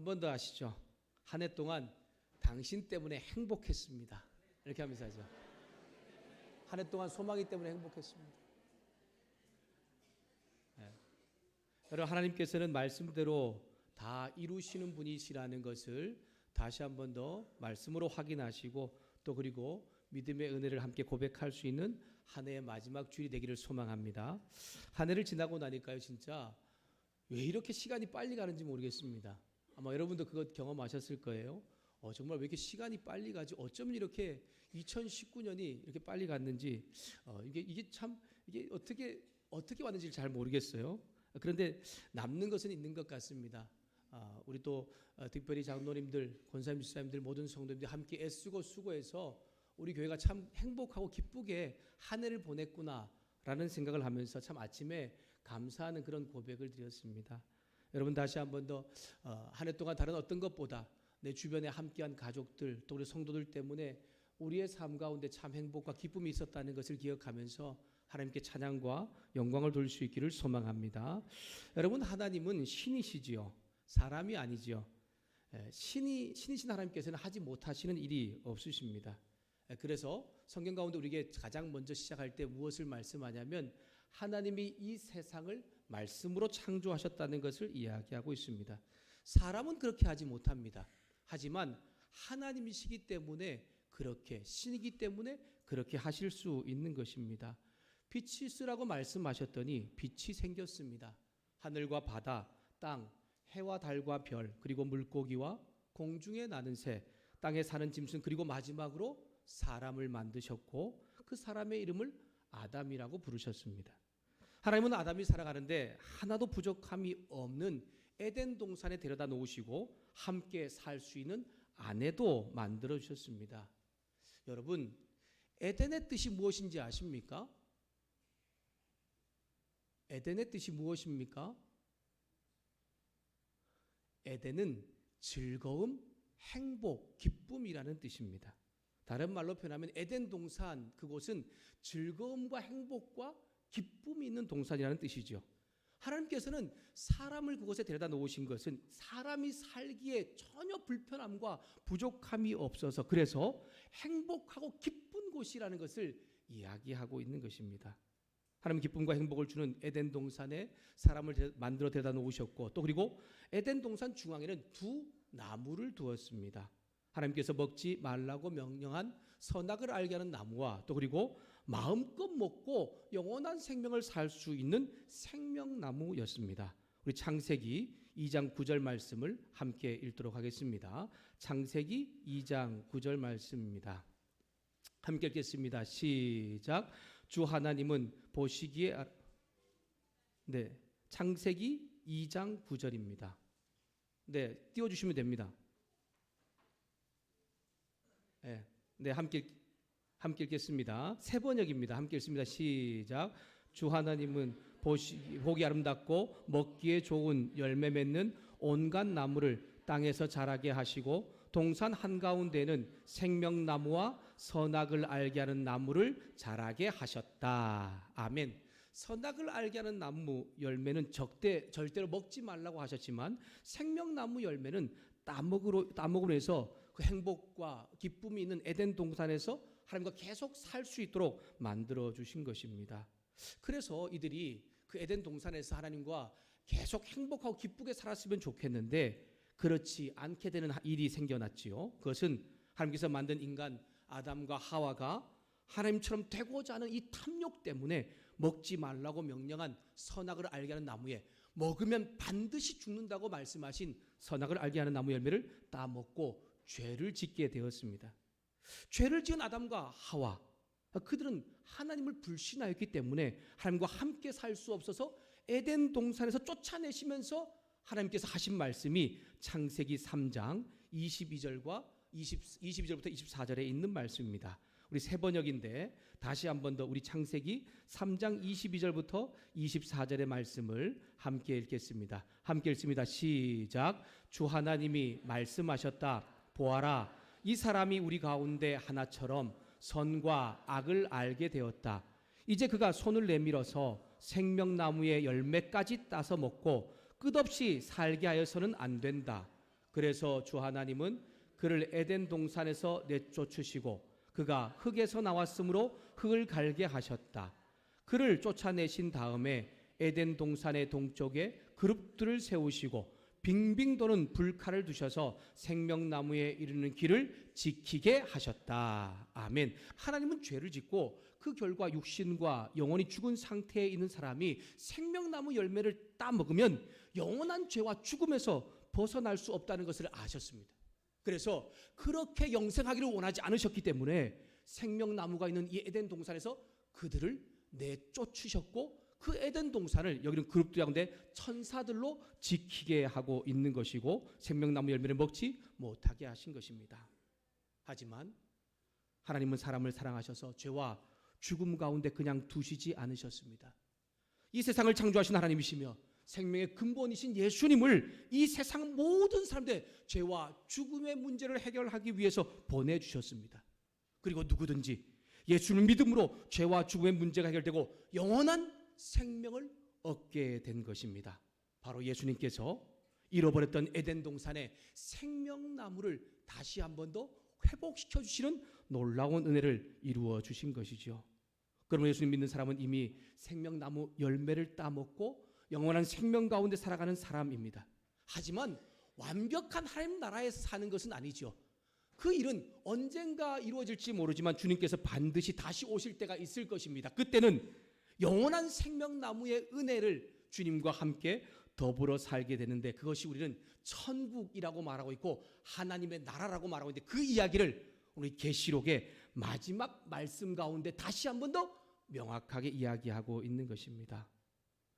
번 더 하시죠. 한 해 동안 당신 때문에 행복했습니다. 이렇게 하면서 하죠. 한 해 동안 소망이 때문에 행복했습니다. 네. 여러분, 하나님께서는 말씀대로 다 이루시는 분이시라는 것을 다시 한 번 더 말씀으로 확인하시고, 또 그리고 믿음의 은혜를 함께 고백할 수 있는 한 해의 마지막 주일이 되기를 소망합니다. 한 해를 지나고 나니까요, 진짜 왜 이렇게 시간이 빨리 가는지 모르겠습니다. 아마 여러분도 그것 경험하셨을 거예요. 정말 왜 이렇게 시간이 빨리 가지? 어쩌면 이렇게 2019년이 이렇게 빨리 갔는지, 이게 참 이게 어떻게 왔는지 잘 모르겠어요. 그런데 남는 것은 있는 것 같습니다. 우리 또 특별히 장로님들, 권사님, 집사님들, 모든 성도님들 함께 애쓰고 수고해서 우리 교회가 참 행복하고 기쁘게 한 해를 보냈구나라는 생각을 하면서 참 아침에 감사하는 그런 고백을 드렸습니다. 여러분, 다시 한 번 더 한 해 동안 다른 어떤 것보다 내 주변에 함께한 가족들, 또 우리 성도들 때문에 우리의 삶 가운데 참 행복과 기쁨이 있었다는 것을 기억하면서 하나님께 찬양과 영광을 돌릴 수 있기를 소망합니다. 여러분, 하나님은 신이시지요. 사람이 아니지요. 신이신 하나님께서는 하지 못하시는 일이 없으십니다. 그래서 성경 가운데 우리에게 가장 먼저 시작할 때 무엇을 말씀하냐면 하나님이 이 세상을 말씀으로 창조하셨다는 것을 이야기하고 있습니다. 사람은 그렇게 하지 못합니다. 하지만 하나님이시기 때문에, 그렇게 신이기 때문에 그렇게 하실 수 있는 것입니다. 빛이 있으라고 말씀하셨더니 빛이 생겼습니다. 하늘과 바다, 땅, 해와 달과 별, 그리고 물고기와 공중에 나는 새, 땅에 사는 짐승, 그리고 마지막으로 사람을 만드셨고 그 사람의 이름을 아담이라고 부르셨습니다. 하나님은 아담이 살아가는데 하나도 부족함이 없는 에덴 동산에 데려다 놓으시고 함께 살 수 있는 아내도 만들어 주셨습니다. 여러분, 에덴의 뜻이 무엇인지 아십니까? 에덴의 뜻이 무엇입니까? 에덴은 즐거움, 행복, 기쁨이라는 뜻입니다. 다른 말로 표현하면 에덴 동산, 그곳은 즐거움과 행복과 기쁨이 있는 동산이라는 뜻이죠. 하나님께서는 사람을 그곳에 데려다 놓으신 것은 사람이 살기에 전혀 불편함과 부족함이 없어서, 그래서 행복하고 기쁜 곳이라는 것을 이야기하고 있는 것입니다. 하나님 기쁨과 행복을 주는 에덴 동산에 사람을 만들어 데려다 놓으셨고, 또 그리고 에덴 동산 중앙에는 두 나무를 두었습니다. 하나님께서 먹지 말라고 명령한 선악을 알게 하는 나무와, 또 그리고 마음껏 먹고 영원한 생명을 살 수 있는 생명나무였습니다. 우리 창세기 2장 9절 말씀을 함께 읽도록 하겠습니다. 창세기 2장 9절 말씀입니다. 함께 읽겠습니다. 시작. 주 하나님은 보시기에 창세기 2장 9절입니다. 띄워주시면 됩니다. 함께 읽겠습니다. 세 번역입니다. 함께 읽습니다. 시작. 주 하나님은 보기 아름답고 먹기에 좋은 열매 맺는 온갖 나무를 땅에서 자라게 하시고 동산 한가운데는 생명나무와 선악을 알게 하는 나무를 자라게 하셨다. 아멘. 선악을 알게 하는 나무 열매는 절대로 먹지 말라고 하셨지만 생명나무 열매는 따먹으로 해서 그 행복과 기쁨이 있는 에덴 동산에서 하나님과 계속 살 수 있도록 만들어 주신 것입니다. 그래서 이들이 그 에덴 동산에서 하나님과 계속 행복하고 기쁘게 살았으면 좋겠는데 그렇지 않게 되는 일이 생겨났지요. 그것은 하나님께서 만든 인간 아담과 하와가 하나님처럼 되고자 하는 이 탐욕 때문에 먹지 말라고 명령한 선악을 알게 하는 나무에, 먹으면 반드시 죽는다고 말씀하신 선악을 알게 하는 나무 열매를 따먹고 죄를 짓게 되었습니다. 죄를 지은 아담과 하와, 그들은 하나님을 불신하였기 때문에 하나님과 함께 살 수 없어서 에덴 동산에서 쫓아내시면서 하나님께서 하신 말씀이 창세기 3장 22절과 22절부터 24절에 있는 말씀입니다. 우리 세 번역인데 다시 한 번 더 우리 창세기 3장 22절부터 24절의 말씀을 함께 읽겠습니다. 함께 읽습니다. 시작. 주 하나님이 말씀하셨다. 보아라, 이 사람이 우리 가운데 하나처럼 선과 악을 알게 되었다. 이제 그가 손을 내밀어서 생명나무의 열매까지 따서 먹고 끝없이 살게 하여서는 안 된다. 그래서 주 하나님은 그를 에덴 동산에서 내쫓으시고 그가 흙에서 나왔으므로 흙을 갈게 하셨다. 그를 쫓아내신 다음에 에덴 동산의 동쪽에 그룹들을 세우시고 빙빙 도는 불칼을 두셔서 생명나무에 이르는 길을 지키게 하셨다. 아멘. 하나님은 죄를 짓고 그 결과 육신과 영혼이 죽은 상태에 있는 사람이 생명나무 열매를 따먹으면 영원한 죄와 죽음에서 벗어날 수 없다는 것을 아셨습니다. 그래서 그렇게 영생하기를 원하지 않으셨기 때문에 생명나무가 있는 이 에덴 동산에서 그들을 내쫓으셨고 그 에덴 동산을 여기는 그룹들 가운데 천사들로 지키게 하고 있는 것이고 생명나무 열매를 먹지 못하게 하신 것입니다. 하지만 하나님은 사람을 사랑하셔서 죄와 죽음 가운데 그냥 두시지 않으셨습니다. 이 세상을 창조하신 하나님이시며 생명의 근본이신 예수님을 이 세상 모든 사람들의 죄와 죽음의 문제를 해결하기 위해서 보내주셨습니다. 그리고 누구든지 예수를 믿음으로 죄와 죽음의 문제가 해결되고 영원한 생명을 얻게 된 것입니다. 바로 예수님께서 잃어버렸던 에덴 동산의 생명나무를 다시 한 번 더 회복시켜 주시는 놀라운 은혜를 이루어 주신 것이죠. 그러면 예수님 믿는 사람은 이미 생명나무 열매를 따먹고 영원한 생명 가운데 살아가는 사람입니다. 하지만 완벽한 하나님 나라에서 사는 것은 아니죠. 그 일은 언젠가 이루어질지 모르지만 주님께서 반드시 다시 오실 때가 있을 것입니다. 그때는 영원한 생명나무의 은혜를 주님과 함께 더불어 살게 되는데 그것이 우리는 천국이라고 말하고 있고 하나님의 나라라고 말하고 있는데 그 이야기를 우리 계시록의 마지막 말씀 가운데 다시 한 번 더 명확하게 이야기하고 있는 것입니다.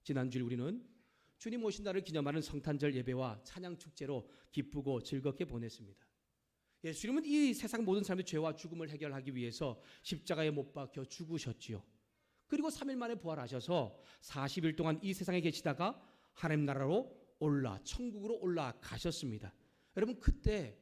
지난주에 우리는 주님 오신 날을 기념하는 성탄절 예배와 찬양 축제로 기쁘고 즐겁게 보냈습니다. 예수님은 이 세상 모든 사람의 죄와 죽음을 해결하기 위해서 십자가에 못 박혀 죽으셨지요. 그리고 3일 만에 부활하셔서 40일 동안 이 세상에 계시다가 하나님 나라로 천국으로 올라가셨습니다. 여러분 그때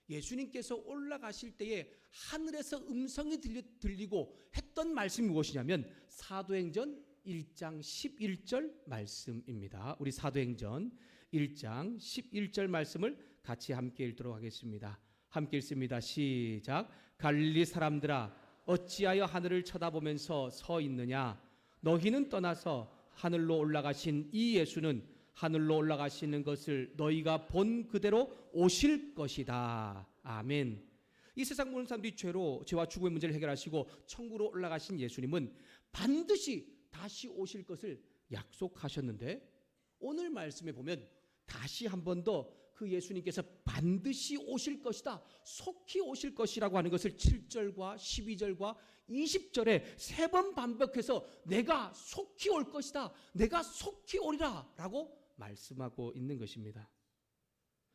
예수님께서 올라가실 때에 하늘에서 음성이 들리고 했던 말씀이 무엇이냐면 사도행전 1장 11절 말씀입니다. 우리 사도행전 1장 11절 말씀을 같이 함께 읽도록 하겠습니다. 함께 읽습니다. 시작. 갈릴리 사람들아 어찌하여 하늘을 쳐다보면서 서 있느냐 너희는 떠나서 하늘로 올라가신 이 예수는 하늘로 올라가시는 것을 너희가 본 그대로 오실 것이다. 아멘. 이 세상 모든 사람들이 죄와 죽음의 문제를 해결하시고 천국으로 올라가신 예수님은 반드시 다시 오실 것을 약속하셨는데 오늘 말씀에 보면 다시 한 번 더 그 예수님께서 반드시 오실 것이다, 속히 오실 것이라고 하는 것을 7절과 12절과 20절에 3번 반복해서 내가 속히 올 것이다, 내가 속히 오리라 라고 말씀하고 있는 것입니다.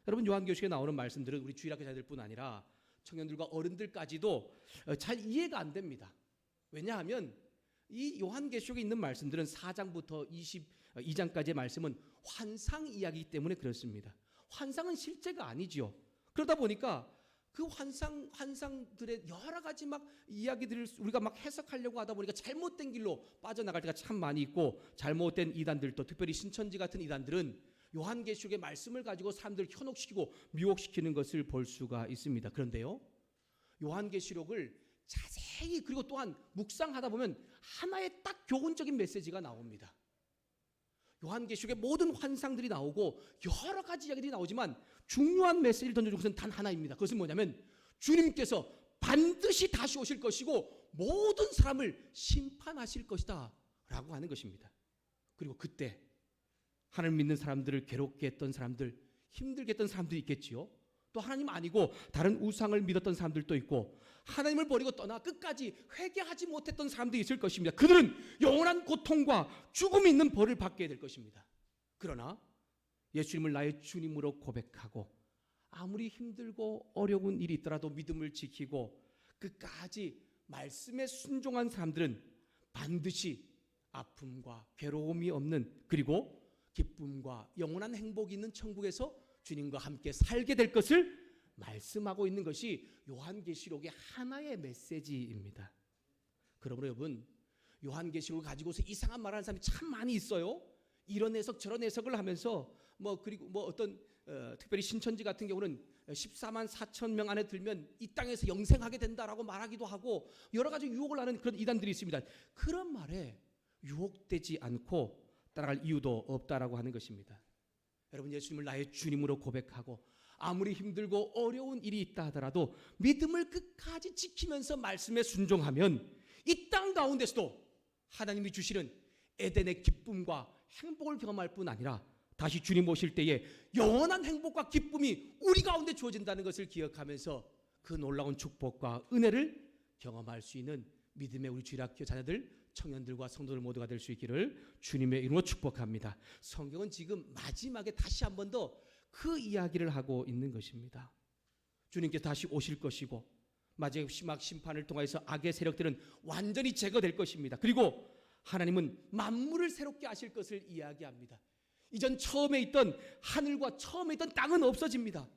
여러분 요한계시록에 나오는 말씀들은 우리 주일학교 자녀들뿐 아니라 청년들과 어른들까지도 잘 이해가 안 됩니다. 왜냐하면 이 요한계시록에 있는 말씀들은 4장부터 22장까지의 말씀은 환상 이야기이기 때문에 그렇습니다. 환상은 실제가 아니지요. 그러다 보니까 그 환상들의 여러 가지 막 이야기들을 우리가 막 해석하려고 하다 보니까 잘못된 길로 빠져나갈 때가 참 많이 있고 잘못된 이단들도 특별히 신천지 같은 이단들은 요한계시록의 말씀을 가지고 사람들을 현혹시키고 미혹시키는 것을 볼 수가 있습니다. 그런데요, 요한계시록을 자세히 그리고 또한 묵상하다 보면 하나의 딱 교훈적인 메시지가 나옵니다. 요한계시록의 모든 환상들이 나오고 여러 가지 이야기들이 나오지만 중요한 메시지를 던져준 것은 단 하나입니다. 그것은 뭐냐면 주님께서 반드시 다시 오실 것이고 모든 사람을 심판하실 것이다 라고 하는 것입니다. 그리고 그때 하나님 믿는 사람들을 괴롭게 했던 사람들, 힘들게 했던 사람들이 있겠지요. 또 하나님 아니고 다른 우상을 믿었던 사람들도 있고 하나님을 버리고 떠나 끝까지 회개하지 못했던 사람들이 있을 것입니다. 그들은 영원한 고통과 죽음이 있는 벌을 받게 될 것입니다. 그러나 예수님을 나의 주님으로 고백하고 아무리 힘들고 어려운 일이 있더라도 믿음을 지키고 끝까지 말씀에 순종한 사람들은 반드시 아픔과 괴로움이 없는 그리고 기쁨과 영원한 행복이 있는 천국에서 주님과 함께 살게 될 것을 말씀하고 있는 것이 요한계시록의 하나의 메시지입니다. 그러므로 여러분 요한계시록을 가지고서 이상한 말하는 사람이 참 많이 있어요. 이런 해석 저런 해석을 하면서 그리고 어떤 특별히 신천지 같은 경우는 14만 4천 명 안에 들면 이 땅에서 영생하게 된다라고 말하기도 하고 여러 가지 유혹을 하는 그런 이단들이 있습니다. 그런 말에 유혹되지 않고 따라갈 이유도 없다라고 하는 것입니다. 여러분, 예수님을 나의 주님으로 고백하고 아무리 힘들고 어려운 일이 있다 하더라도 믿음을 끝까지 지키면서 말씀에 순종하면 이 땅 가운데서도 하나님이 주시는 에덴의 기쁨과 행복을 경험할 뿐 아니라 다시 주님 오실 때에 영원한 행복과 기쁨이 우리 가운데 주어진다는 것을 기억하면서 그 놀라운 축복과 은혜를 경험할 수 있는 믿음의 우리 주일학교 자녀들, 청년들과 성도들 모두가 될 수 있기를 주님의 이름으로 축복합니다. 성경은 지금 마지막에 다시 한 번 더 그 이야기를 하고 있는 것입니다. 주님께서 다시 오실 것이고 마지막 심판을 통해서 악의 세력들은 완전히 제거될 것입니다. 그리고 하나님은 만물을 새롭게 하실 것을 이야기합니다. 이전 처음에 있던 하늘과 처음에 있던 땅은 없어집니다.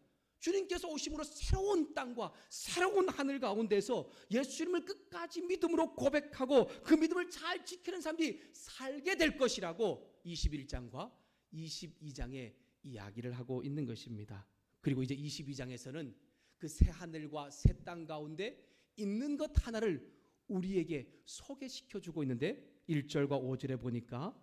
주님께서 오심으로 새로운 땅과 새로운 하늘 가운데서 예수님을 끝까지 믿음으로 고백하고 그 믿음을 잘 지키는 사람들이 살게 될 것이라고 21장과 22장에 이야기를 하고 있는 것입니다. 그리고 이제 22장에서는 그 새 하늘과 새 땅 가운데 있는 것 하나를 우리에게 소개시켜주고 있는데 1절과 5절에 보니까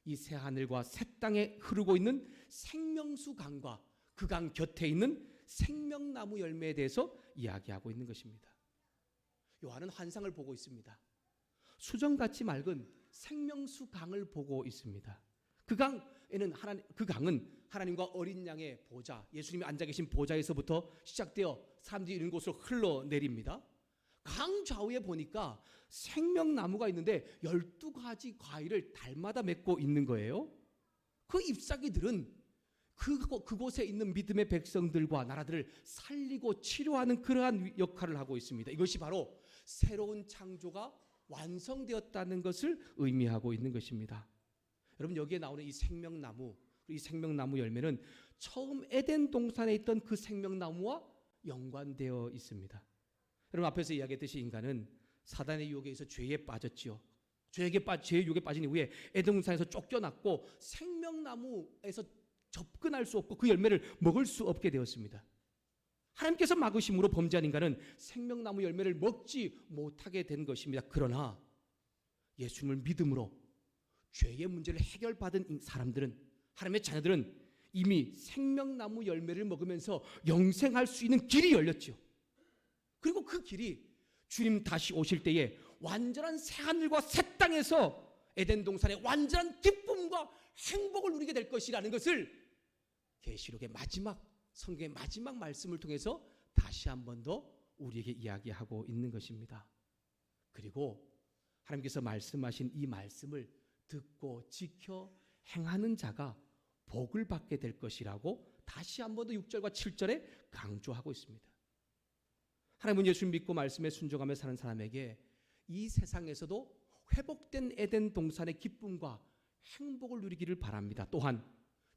이 새 하늘과 새 땅에 흐르고 있는 생명수 강과 그 강 곁에 있는 생명나무 열매에 대해서 이야기하고 있는 것입니다. 요한은 환상을 보고 있습니다. 수정같이 맑은 생명수 강을 보고 있습니다. 그 강은 하나님과 어린 양의 보좌, 예수님이 앉아 계신 보좌에서부터 시작되어 사람들이 있는 곳으로 흘러내립니다. 강 좌우에 보니까 생명나무가 있는데 12가지 과일을 달마다 맺고 있는 거예요. 그 잎사귀들은 그곳에 있는 믿음의 백성들과 나라들을 살리고 치료하는 그러한 역할을 하고 있습니다. 이것이 바로 새로운 창조가 완성되었다는 것을 의미하고 있는 것입니다. 여러분, 여기에 나오는 이 생명나무 열매는 처음 에덴 동산에 있던 그 생명나무와 연관되어 있습니다. 여러분, 앞에서 이야기했듯이 인간은 사단의 유혹에 의해서 죄에 빠졌지요. 죄의 유혹에 빠진 이후에 에덴 동산에서 쫓겨났고 생명나무에서 접근할 수 없고 그 열매를 먹을 수 없게 되었습니다. 하나님께서 막으심으로 범죄한 인간은 생명나무 열매를 먹지 못하게 된 것입니다. 그러나 예수님을 믿음으로 죄의 문제를 해결받은 사람들은, 하나님의 자녀들은 이미 생명나무 열매를 먹으면서 영생할 수 있는 길이 열렸죠. 그리고 그 길이 주님 다시 오실 때에 완전한 새하늘과 새 땅에서 에덴 동산의 완전한 기쁨과 행복을 누리게 될 것이라는 것을 계시록의 마지막, 성경의 마지막 말씀을 통해서 다시 한 번 더 우리에게 이야기하고 있는 것입니다. 그리고 하나님께서 말씀하신 이 말씀을 듣고 지켜 행하는 자가 복을 받게 될 것이라고 다시 한 번 더 6절과 7절에 강조하고 있습니다. 하나님은 예수님 믿고 말씀에 순종하며 사는 사람에게 이 세상에서도 회복된 에덴 동산의 기쁨과 행복을 누리기를 바랍니다. 또한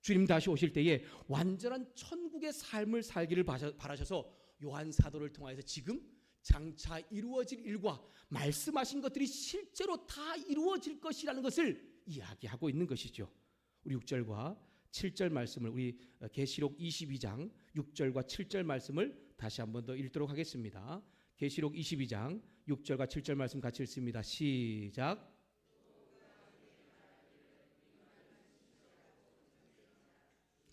주님 다시 오실 때에 완전한 천국의 삶을 살기를 바라셔서 요한 사도를 통하여서 지금 장차 이루어질 일과 말씀하신 것들이 실제로 다 이루어질 것이라는 것을 이야기하고 있는 것이죠. 우리 6절과 7절 말씀을, 우리 계시록 22장 6절과 7절 말씀을 다시 한 번 더 읽도록 하겠습니다. 계시록 22장 6절과 7절 말씀 같이 읽습니다. 시작.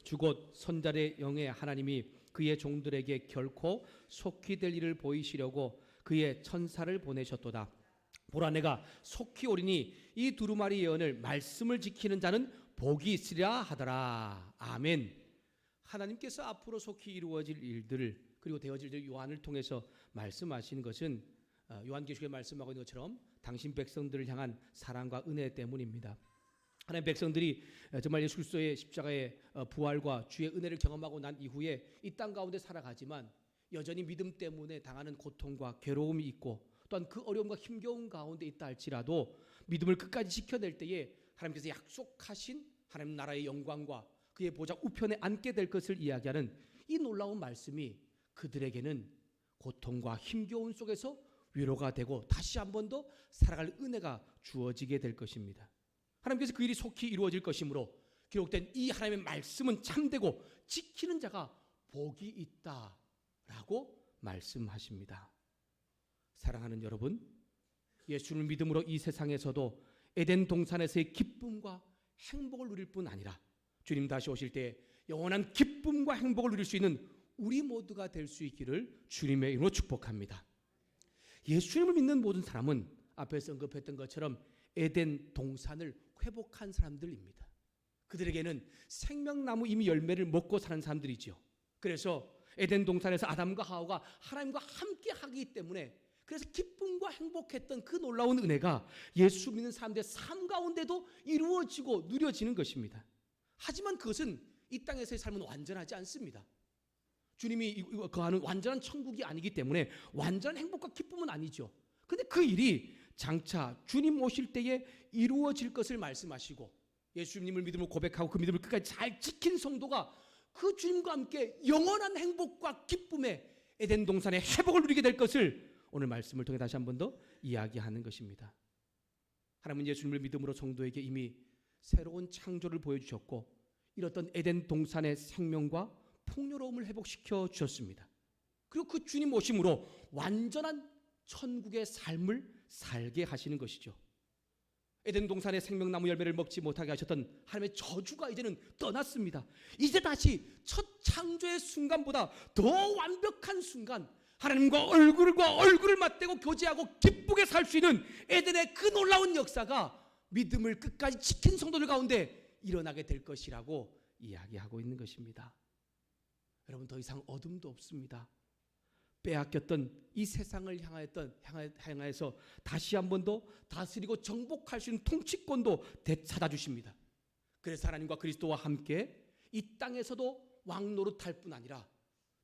주곧 선자의 영의 하나님이 그의 종들에게 결코 속히 될 일을 보이시려고 그의 천사를 보내셨도다. 보라, 내가 속히 오리니 이 두루마리 예언을 말씀을 지키는 자는 복이 있으리라 하더라. 아멘. 하나님께서 앞으로 속히 이루어질 일들을, 그리고 되어질 일, 요한을 통해서 말씀하시는 것은 요한계시록에 말씀하고 있는 것처럼 당신 백성들을 향한 사랑과 은혜 때문입니다. 하나님 백성들이 정말 예수 그리스도의 십자가의 부활과 주의 은혜를 경험하고 난 이후에 이 땅 가운데 살아가지만 여전히 믿음 때문에 당하는 고통과 괴로움이 있고 또한 그 어려움과 힘겨운 가운데 있다 할지라도 믿음을 끝까지 지켜낼 때에 하나님께서 약속하신 하나님 나라의 영광과 그의 보좌 우편에 앉게 될 것을 이야기하는 이 놀라운 말씀이 그들에게는 고통과 힘겨움 속에서 위로가 되고 다시 한 번 더 살아갈 은혜가 주어지게 될 것입니다. 하나님께서 그 일이 속히 이루어질 것이므로 기록된 이 하나님의 말씀은 참되고 지키는 자가 복이 있다라고 말씀하십니다. 사랑하는 여러분, 예수를 믿음으로 이 세상에서도 에덴 동산에서의 기쁨과 행복을 누릴 뿐 아니라 주님 다시 오실 때 영원한 기쁨과 행복을 누릴 수 있는 우리 모두가 될 수 있기를 주님의 이름으로 축복합니다. 예수님을 믿는 모든 사람은 앞에서 언급했던 것처럼 에덴 동산을 회복한 사람들입니다. 그들에게는 생명나무 이미 열매를 먹고 사는 사람들이죠. 그래서 에덴 동산에서 아담과 하와가 하나님과 함께 하기 때문에 그래서 기쁨과 행복했던 그 놀라운 은혜가 예수 믿는 사람들의 삶 가운데도 이루어지고 누려지는 것입니다. 하지만 그것은 이 땅에서의 삶은 완전하지 않습니다. 주님이 거하는 완전한 천국이 아니기 때문에 완전한 행복과 기쁨은 아니죠. 그런데 그 일이 장차 주님 오실 때에 이루어질 것을 말씀하시고 예수님을 믿음으로 고백하고 그 믿음을 끝까지 잘 지킨 성도가 그 주님과 함께 영원한 행복과 기쁨의 에덴 동산의 회복을 누리게 될 것을 오늘 말씀을 통해 다시 한 번 더 이야기하는 것입니다. 하나님은 예수님을 믿음으로 성도에게 이미 새로운 창조를 보여주셨고 이렇던 에덴 동산의 생명과 풍요로움을 회복시켜 주셨습니다. 그리고 그 주님 오심으로 완전한 천국의 삶을 살게 하시는 것이죠. 에덴 동산의 생명나무 열매를 먹지 못하게 하셨던 하나님의 저주가 이제는 떠났습니다. 이제 다시 첫 창조의 순간보다 더 완벽한 순간 하나님과 얼굴을 맞대고 교제하고 기쁘게 살 수 있는 에덴의 그 놀라운 역사가 믿음을 끝까지 지킨 성도들 가운데 일어나게 될 것이라고 이야기하고 있는 것입니다. 여러분, 더 이상 어둠도 없습니다. 빼앗겼던 이 세상을 향하여서 다시 한 번 더 다스리고 정복할 수 있는 통치권도 되찾아 주십니다. 그래서 하나님과 그리스도와 함께 이 땅에서도 왕노릇할 뿐 아니라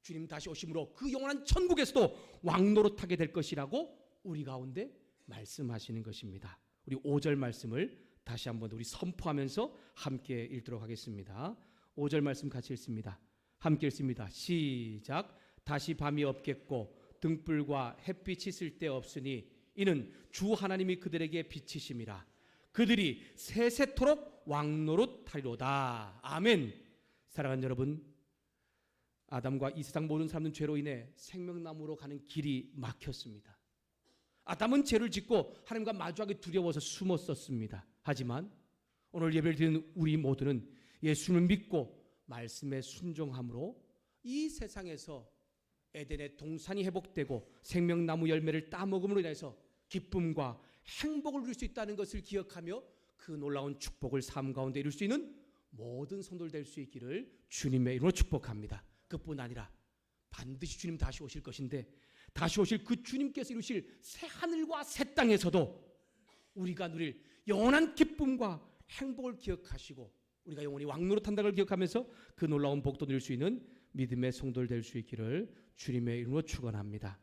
주님 다시 오심으로 그 영원한 천국에서도 왕노릇하게 될 것이라고 우리 가운데 말씀하시는 것입니다. 우리 5절 말씀을 다시 한 번 우리 선포하면서 함께 읽도록 하겠습니다. 5절 말씀 같이 읽습니다. 함께 읽습니다. 시작. 다시 밤이 없겠고 등불과 햇빛이 쓸데 없으니 이는 주 하나님이 그들에게 빛이심이라. 그들이 세세토록 왕노릇하리로다. 아멘. 사랑하는 여러분, 아담과 이 세상 모든 사람은 죄로 인해 생명나무로 가는 길이 막혔습니다. 아담은 죄를 짓고 하나님과 마주하기 두려워서 숨었었습니다. 하지만 오늘 예배를 드리는 우리 모두는 예수를 믿고 말씀에 순종함으로 이 세상에서 에덴의 동산이 회복되고 생명나무 열매를 따먹음으로 인해서 기쁨과 행복을 누릴 수 있다는 것을 기억하며 그 놀라운 축복을 삶 가운데 이룰 수 있는 모든 성도들 될 수 있기를 주님의 이름으로 축복합니다. 그뿐 아니라 반드시 주님 다시 오실 것인데 다시 오실 그 주님께서 이루실 새 하늘과 새 땅에서도 우리가 누릴 영원한 기쁨과 행복을 기억하시고 우리가 영원히 왕노릇한다는 걸 기억하면서 그 놀라운 복도 누릴 수 있는 믿음의 성도들 될 수 있기를 주님의 이름으로 축원합니다.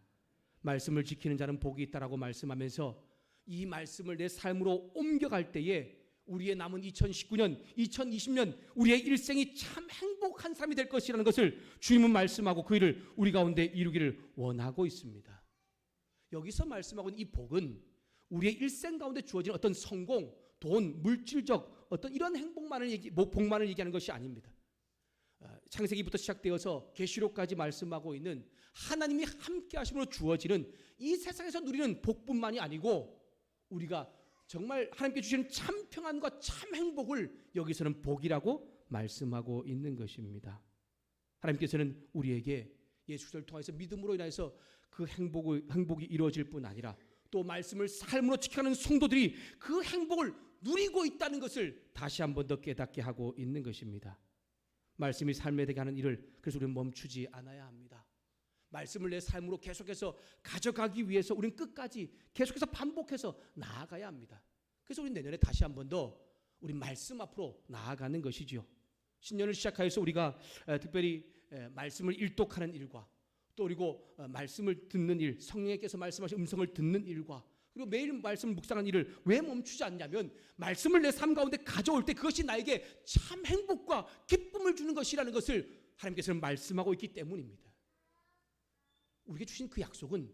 말씀을 지키는 자는 복이 있다라고 말씀하면서 이 말씀을 내 삶으로 옮겨갈 때에 우리의 남은 2019년, 2020년 우리의 일생이 참 행복한 삶이 될 것이라는 것을 주님은 말씀하고 그 일을 우리 가운데 이루기를 원하고 있습니다. 여기서 말씀하고 있는 이 복은 우리의 일생 가운데 주어지는 어떤 성공, 돈, 물질적 어떤 이런 복만을 얘기하는 것이 아닙니다. 창세기부터 시작되어서 계시록까지 말씀하고 있는 하나님이 함께 하심으로 주어지는 이 세상에서 누리는 복뿐만이 아니고 우리가 정말 하나님께 주시는 참 평안과 참 행복을 여기서는 복이라고 말씀하고 있는 것입니다. 하나님께서는 우리에게 예수 그리스도를 통해서 믿음으로 인해서 그 행복이 이루어질 뿐 아니라 또 말씀을 삶으로 지켜가는 성도들이 그 행복을 누리고 있다는 것을 다시 한 번 더 깨닫게 하고 있는 것입니다. 말씀이 삶에 되게 하는 일을 그래서 우리는 멈추지 않아야 합니다. 말씀을 내 삶으로 계속해서 가져가기 위해서 우리는 끝까지 계속해서 반복해서 나아가야 합니다. 그래서 우리 내년에 다시 한 번 더 우리 말씀 앞으로 나아가는 것이죠. 신년을 시작하여서 우리가 특별히 말씀을 일독하는 일과 또 그리고 말씀을 듣는 일, 성령께서 말씀하신 음성을 듣는 일과 그리고 매일 말씀을 묵상하는 일을 왜 멈추지 않냐면 말씀을 내 삶 가운데 가져올 때 그것이 나에게 참 행복과 기쁨을 주는 것이라는 것을 하나님께서는 말씀하고 있기 때문입니다. 우리에게 주신 그 약속은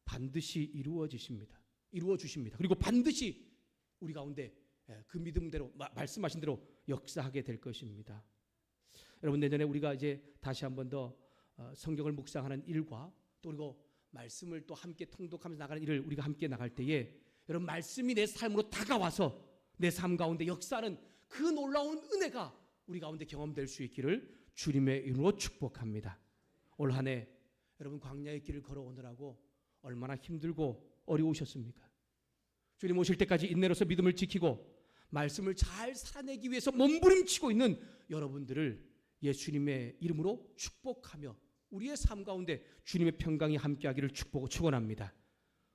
반드시 이루어 주십니다. 그리고 반드시 우리 가운데 그 믿음대로 말씀하신 대로 역사하게 될 것입니다. 여러분, 내년에 우리가 이제 다시 한 번 더 성경을 묵상하는 일과 또 그리고 말씀을 또 함께 통독하면서 나가는 일을 우리가 함께 나갈 때에 여러분, 말씀이 내 삶으로 다가와서 내 삶 가운데 역사하는 그 놀라운 은혜가 우리 가운데 경험될 수 있기를 주님의 이름으로 축복합니다. 올 한 해 여러분, 광야의 길을 걸어오느라고 얼마나 힘들고 어려우셨습니까? 주님 오실 때까지 인내로서 믿음을 지키고 말씀을 잘 살아내기 위해서 몸부림치고 있는 여러분들을 예수님의 이름으로 축복하며 우리의 삶 가운데 주님의 평강이 함께하기를 축원합니다.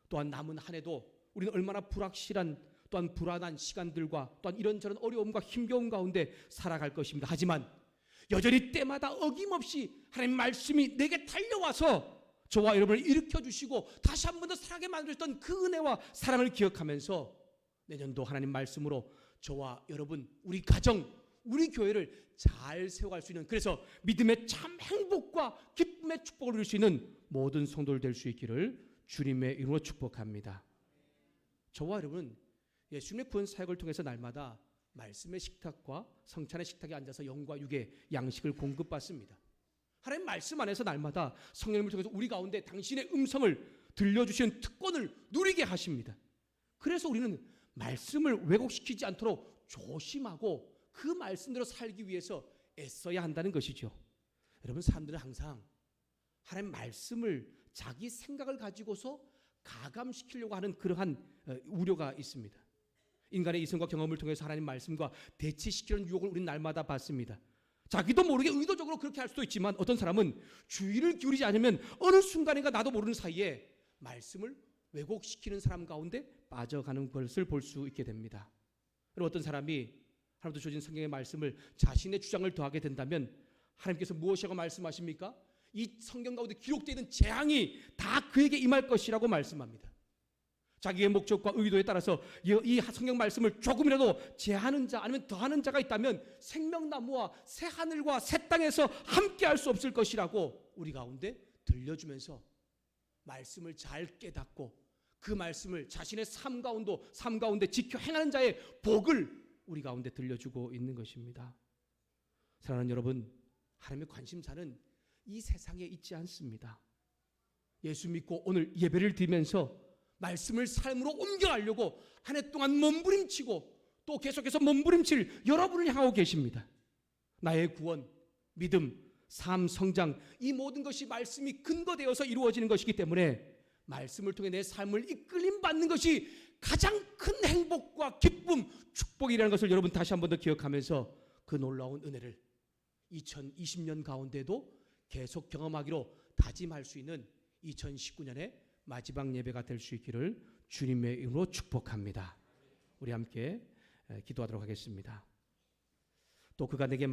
또한 남은 한 해도 우리는 얼마나 불확실한 또한 불안한 시간들과 또한 이런저런 어려움과 힘겨움 가운데 살아갈 것입니다. 하지만 여전히 때마다 어김없이 하나님 말씀이 내게 달려와서 저와 여러분을 일으켜주시고 다시 한 번 더 살아게 만들었던 그 은혜와 사랑을 기억하면서 내년도 하나님 말씀으로 저와 여러분, 우리 가정, 우리 교회를 잘 세워갈 수 있는, 그래서 믿음의 참 행복과 기쁨의 축복을 누릴 수 있는 모든 성도들 될 수 있기를 주님의 이름으로 축복합니다. 저와 여러분, 예수님의 구원 사역을 통해서 날마다 말씀의 식탁과 성찬의 식탁에 앉아서 영과 육의 양식을 공급받습니다. 하나님 말씀 안에서 날마다 성령님을 통해서 우리 가운데 당신의 음성을 들려주시는 특권을 누리게 하십니다. 그래서 우리는 말씀을 왜곡시키지 않도록 조심하고 그 말씀대로 살기 위해서 애써야 한다는 것이죠. 여러분, 사람들은 항상 하나님 말씀을 자기 생각을 가지고서 가감시키려고 하는 그러한 우려가 있습니다. 인간의 이성과 경험을 통해서 하나님 말씀과 대치시키는 유혹을 우리는 날마다 받습니다. 자기도 모르게 의도적으로 그렇게 할 수도 있지만 어떤 사람은 주의를 기울이지 않으면 어느 순간인가 나도 모르는 사이에 말씀을 왜곡시키는 사람 가운데 빠져가는 것을 볼 수 있게 됩니다. 그리고 어떤 사람이 하나님도 주신 성경의 말씀을 자신의 주장을 더하게 된다면 하나님께서 무엇이라고 말씀하십니까? 이 성경 가운데 기록되어 있는 재앙이 다 그에게 임할 것이라고 말씀합니다. 자기의 목적과 의도에 따라서 이 성경 말씀을 조금이라도 제하는 자 아니면 더하는 자가 있다면 생명나무와 새 하늘과 새 땅에서 함께할 수 없을 것이라고 우리 가운데 들려주면서 말씀을 잘 깨닫고 그 말씀을 자신의 삶 가운데 지켜 행하는 자의 복을 우리 가운데 들려주고 있는 것입니다. 사랑하는 여러분, 하나님의 관심사는 이 세상에 있지 않습니다. 예수 믿고 오늘 예배를 드리면서 말씀을 삶으로 옮겨가려고 한 해 동안 몸부림치고 또 계속해서 몸부림칠 여러분을 향하고 계십니다. 나의 구원, 믿음, 삶, 성장, 이 모든 것이 말씀이 근거되어서 이루어지는 것이기 때문에 말씀을 통해 내 삶을 이끌림 받는 것이 가장 큰 행복과 기쁨, 축복이라는 것을 여러분 다시 한 번 더 기억하면서 그 놀라운 은혜를 2020년 가운데도 계속 경험하기로 다짐할 수 있는 2019년의 마지막 예배가 될 수 있기를 주님의 이름으로 축복합니다. 우리 함께 기도하도록 하겠습니다. 또 그가 내게